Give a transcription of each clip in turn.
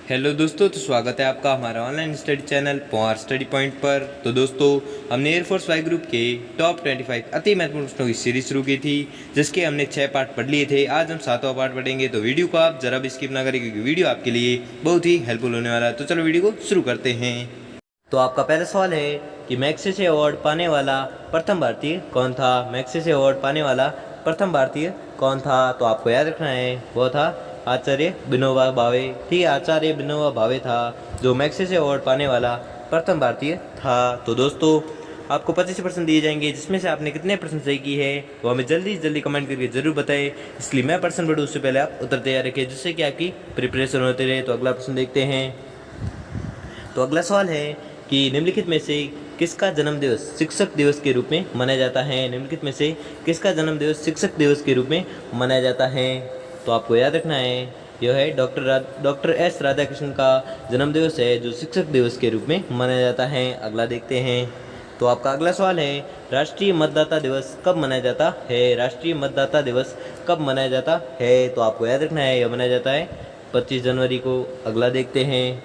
Hello दोस्तों, तो स्वागत है आपका हमारा online study channel power study point पर। तो दोस्तों, हमने एयरफोर्स वाई ग्रुप के टॉप 25 अति महत्वपूर्ण प्रश्नों की सीरीज शुरू की थी, जिसके हमने 6 पार्ट पढ़ लिए थे। आज हम 7वां पार्ट पढ़ेंगे, तो वीडियो को आप जरा भी स्किप ना करें, क्योंकि वीडियो आपके लिए बहुत ही हेल्पफुल होने वाला है। तो चलो वीडियो को शुरू करते हैं। तो आपका पहला सवाल है कि मैग्सेसे अवार्ड पाने वाला प्रथम भारतीय कौन था। मैग्सेसे अवार्ड पाने वाला प्रथम भारतीय कौन था, तो आपको याद रखना है वो था आचार्य विनोबा भावे। ठीक है, आचार्य विनोबा भावे था जो मैग्सेसे अवार्ड पाने वाला प्रथम भारतीय था। तो दोस्तों, आपको 25% दिए जाएंगे, जिसमें से आपने कितने प्रश्न सही की है वो हमें जल्दी से जल्दी कमेंट करके जरूर बताएं। इसलिए मैं प्रश्न पढ़ूँ उससे पहले आप उत्तर तैयार रखें, जिससे कि आपकी प्रिपरेशन होती रहे। तो अगला प्रश्न देखते हैं। तो अगला सवाल है कि निम्नलिखित में से किसका जन्मदिवस शिक्षक दिवस के रूप में मनाया जाता है। निम्नलिखित में से किसका जन्मदिवस शिक्षक दिवस के रूप में मनाया जाता है, तो आपको याद रखना है यह है डॉक्टर एस राधाकृष्णन का जन्मदिवस है, जो शिक्षक दिवस के रूप में मनाया जाता है। अगला देखते हैं। तो आपका अगला सवाल है राष्ट्रीय मतदाता दिवस कब मनाया जाता है। राष्ट्रीय मतदाता दिवस कब मनाया जाता है, तो आपको याद रखना है यह मनाया जाता है 25 जनवरी को। अगला देखते हैं।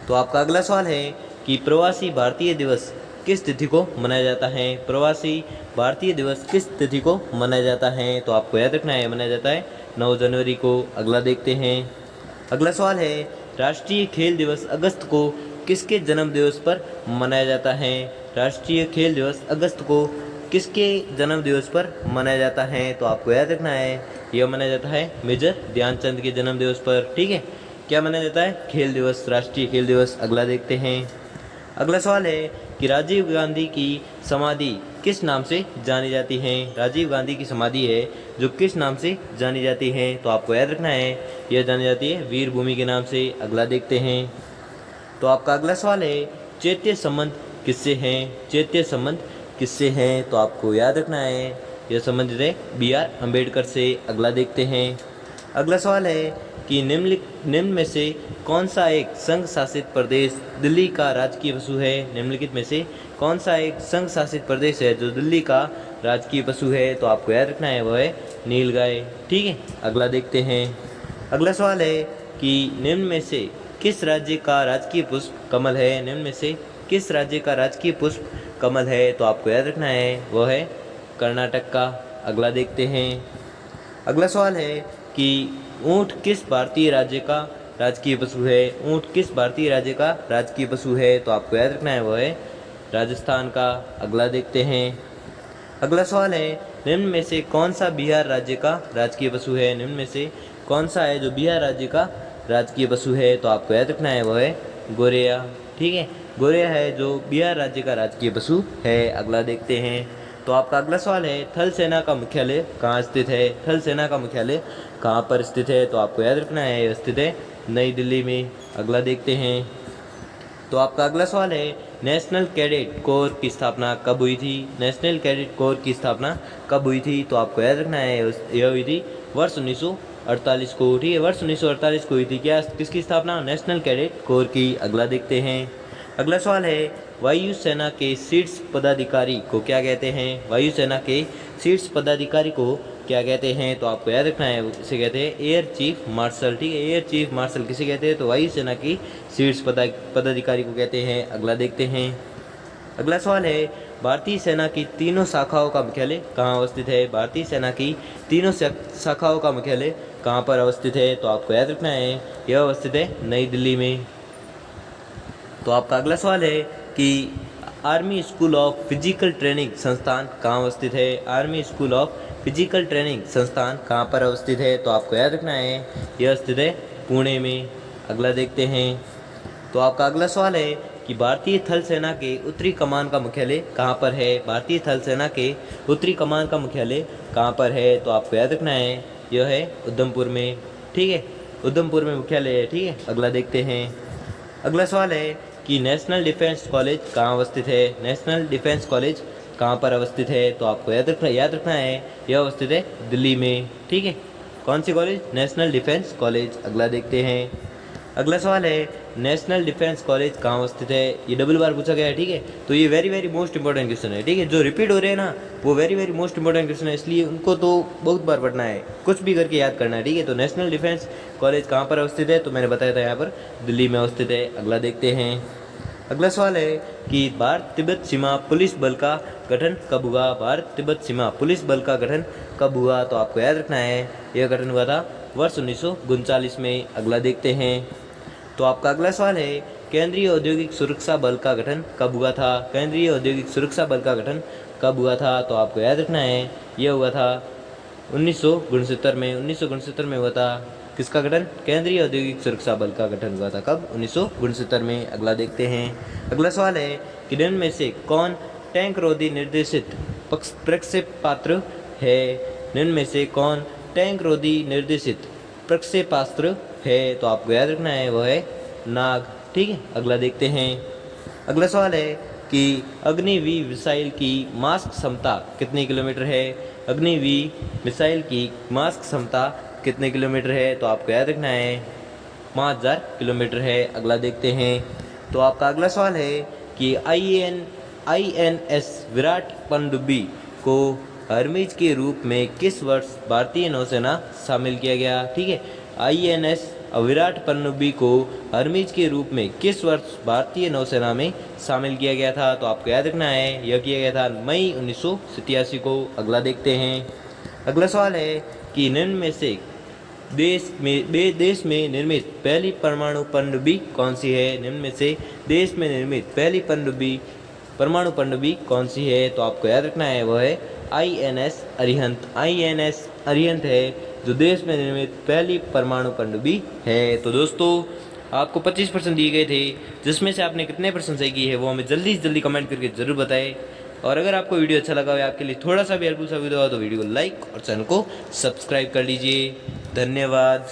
तो आपका अगला सवाल है कि प्रवासी भारतीय दिवस किस तिथि को मनाया जाता है। प्रवासी भारतीय दिवस किस तिथि को मनाया जाता है, तो आपको याद रखना है मनाया जाता है 9 जनवरी को। अगला देखते हैं। अगला सवाल है राष्ट्रीय खेल दिवस अगस्त को किसके जन्म दिवस पर मनाया जाता है। राष्ट्रीय खेल दिवस अगस्त को किसके जन्म दिवस पर मनाया जाता है, तो आपको याद रखना है यह मनाया जाता है मेजर ध्यानचंद के जन्म दिवस पर। ठीक है, क्या मनाया जाता है खेल दिवस, राष्ट्रीय खेल दिवस। अगला देखते हैं। अगला सवाल है कि राजीव गांधी की समाधि किस नाम से जानी जाती है। राजीव गांधी की समाधि है जो किस नाम से जानी जाती है, तो आपको याद रखना है यह जानी जाती है वीर भूमि के नाम से। अगला देखते हैं। तो आपका अगला सवाल है चैत्य संबंध किससे हैं। चैत्य संबंध किससे हैं, तो आपको याद रखना है यह संबंधित है BR अम्बेडकर से। अगला देखते हैं। अगला सवाल है कि निम्न में से कौन सा एक संघ शासित प्रदेश दिल्ली का राजकीय पशु है। निम्नलिखित में से कौन सा एक संघ शासित प्रदेश है जो दिल्ली का राजकीय पशु है, तो आपको याद रखना है वह है नीलगाय। ठीक है, अगला देखते हैं। अगला सवाल है कि निम्न में से किस राज्य का राजकीय पुष्प कमल है। निम्न में से किस राज्य का राजकीय पुष्प कमल है, तो आपको याद रखना है वह है कर्नाटक का। अगला देखते हैं। अगला सवाल है कि ऊँट किस भारतीय राज्य का राजकीय पशु है। ऊँट किस भारतीय राज्य का राजकीय पशु है, तो आपको याद रखना है वह है राजस्थान का। अगला देखते हैं। अगला सवाल है निम्न में से कौन सा बिहार राज्य का राजकीय पशु है। निम्न में से कौन सा है जो बिहार राज्य का राजकीय पशु है, तो आपको याद रखना है वह है गोरैया। ठीक है, गोरैया है जो बिहार राज्य का राजकीय पशु है। अगला देखते हैं। तो आपका अगला सवाल है थल सेना का मुख्यालय कहाँ स्थित है। थल सेना का मुख्यालय कहाँ पर स्थित है, तो आपको याद रखना है स्थित है नई दिल्ली में। अगला देखते हैं। तो आपका अगला सवाल है नेशनल कैडेट कोर की स्थापना कब हुई थी। नेशनल कैडेट कोर की स्थापना कब हुई थी, तो आपको याद रखना है यह हुई थी वर्ष 1948 को। ठीक है, वर्ष 1948 को हुई थी क्या, किसकी स्थापना, नेशनल कैडेट कोर की। अगला देखते हैं। अगला सवाल है वायुसेना के शीर्ष पदाधिकारी को क्या कहते हैं। वायुसेना के शीर्ष पदाधिकारी को क्या कहते हैं, तो आपको याद रखना है इसे कहते हैं एयर चीफ मार्शल। ठीक है, एयर चीफ मार्शल किसे कहते हैं, तो वायुसेना की शीर्ष पदाधिकारी को कहते हैं। अगला देखते हैं। अगला सवाल है भारतीय सेना की तीनों शाखाओं का मुख्यालय कहाँ अवस्थित है। भारतीय सेना की तीनों शाखाओं का मुख्यालय कहाँ पर अवस्थित है, तो आपको याद रखना है यह अवस्थित है नई दिल्ली में। तो आपका अगला सवाल है कि army school of physical training संस्थान कहाँ अवस्थित है। Army school of physical training संस्थान कहाँ पर अवस्थित है, तो आपको याद रखना है यह स्थित है पुणे में। अगला देखते हैं। तो आपका अगला सवाल है कि भारतीय थल सेना के उत्तरी कमान का मुख्यालय कहाँ पर है। भारतीय थल सेना के उत्तरी कमान का मुख्यालय कहाँ पर है, तो आपको याद रखना है यह है उधमपुर में। ठीक है, उधमपुर में मुख्यालय है। ठीक है, अगला देखते हैं। अगला सवाल है कि नेशनल डिफेंस कॉलेज कहाँ अवस्थित है। नेशनल डिफेंस कॉलेज कहाँ पर अवस्थित है, तो आपको याद रखना है यह अवस्थित है दिल्ली में। ठीक है, कौन सी कॉलेज, नेशनल डिफेंस कॉलेज। अगला देखते हैं। अगला सवाल है नेशनल डिफेंस कॉलेज कहाँ स्थित है। ये डबल बार पूछा गया है, ठीक है। तो ये वेरी मोस्ट इंपॉर्टेंट क्वेश्चन है, ठीक है। जो रिपीट हो रहे हैं ना वो वेरी मोस्ट इंपॉर्टेंट क्वेश्चन है, इसलिए उनको तो बहुत बार पढ़ना है, कुछ भी करके याद करना है, ठीक है। तो नेशनल डिफेंस कॉलेज कहाँ पर अवस्थित है, तो मैंने बताया था यहाँ पर दिल्ली में अवस्थित है। अगला देखते हैं। अगला सवाल है कि भारत तिब्बत सीमा पुलिस बल का गठन कब हुआ। भारत तिब्बत सीमा पुलिस बल का गठन कब हुआ, तो आपको याद रखना है यह गठन हुआ था वर्ष 1939 में। अगला देखते हैं। तो आपका अगला सवाल है केंद्रीय औद्योगिक सुरक्षा बल का गठन कब हुआ था। केंद्रीय औद्योगिक सुरक्षा बल का गठन कब हुआ था, तो आपको याद रखना है यह हुआ था 1969 में। 1969 में हुआ था किसका गठन, केंद्रीय औद्योगिक सुरक्षा बल का गठन हुआ था कब, 1969 में। अगला देखते हैं। अगला सवाल है कि निम्न में से कौन टैंक रोधी निर्देशित प्रक्षेपास्त्र है। निम्न में से कौन टैंक रोधी निर्देशित प्रक्षेपास्त्र है, तो आपको याद रखना है वह है नाग, ठीक है। अगला देखते हैं। अगला सवाल है कि अग्निवी मिसाइल की मास्क क्षमता कितने किलोमीटर है। अग्निवी मिसाइल की मास्क क्षमता कितने किलोमीटर है, तो आपको याद रखना है 5000 किलोमीटर है। अगला देखते हैं। तो आपका अगला सवाल है कि INS विराट पनडुब्बी को हरमिज के रूप में किस वर्ष भारतीय नौसेना शामिल किया गया, ठीक है। INS विराट पनडुब्बी को हरमिज के रूप में किस वर्ष भारतीय नौसेना में शामिल किया गया था, तो आपको याद रखना है यह किया गया था मई 1987 को। अगला देखते हैं। अगला सवाल है कि निम्न में से देश में निर्मित पहली परमाणु पनडुब्बी कौन सी है। निम्न में से देश में निर्मित पहली परमाणु पनडुब्बी कौन सी है, तो आपको याद रखना है वह है INS अरिहंत। INS अरिहंत है जो देश में निर्मित पहली परमाणु पनडुब्बी है। तो दोस्तों आपको 25% दिए गए थे, जिसमें से आपने कितने % सही किए हैं वो हमें जल्दी से जल्दी कमेंट करके ज़रूर बताएं। और अगर आपको वीडियो अच्छा लगा हो, आपके लिए थोड़ा सा भी हेल्पफुल साबित हुआ तो वीडियो को लाइक और चैनल को सब्सक्राइब कर लीजिए। धन्यवाद।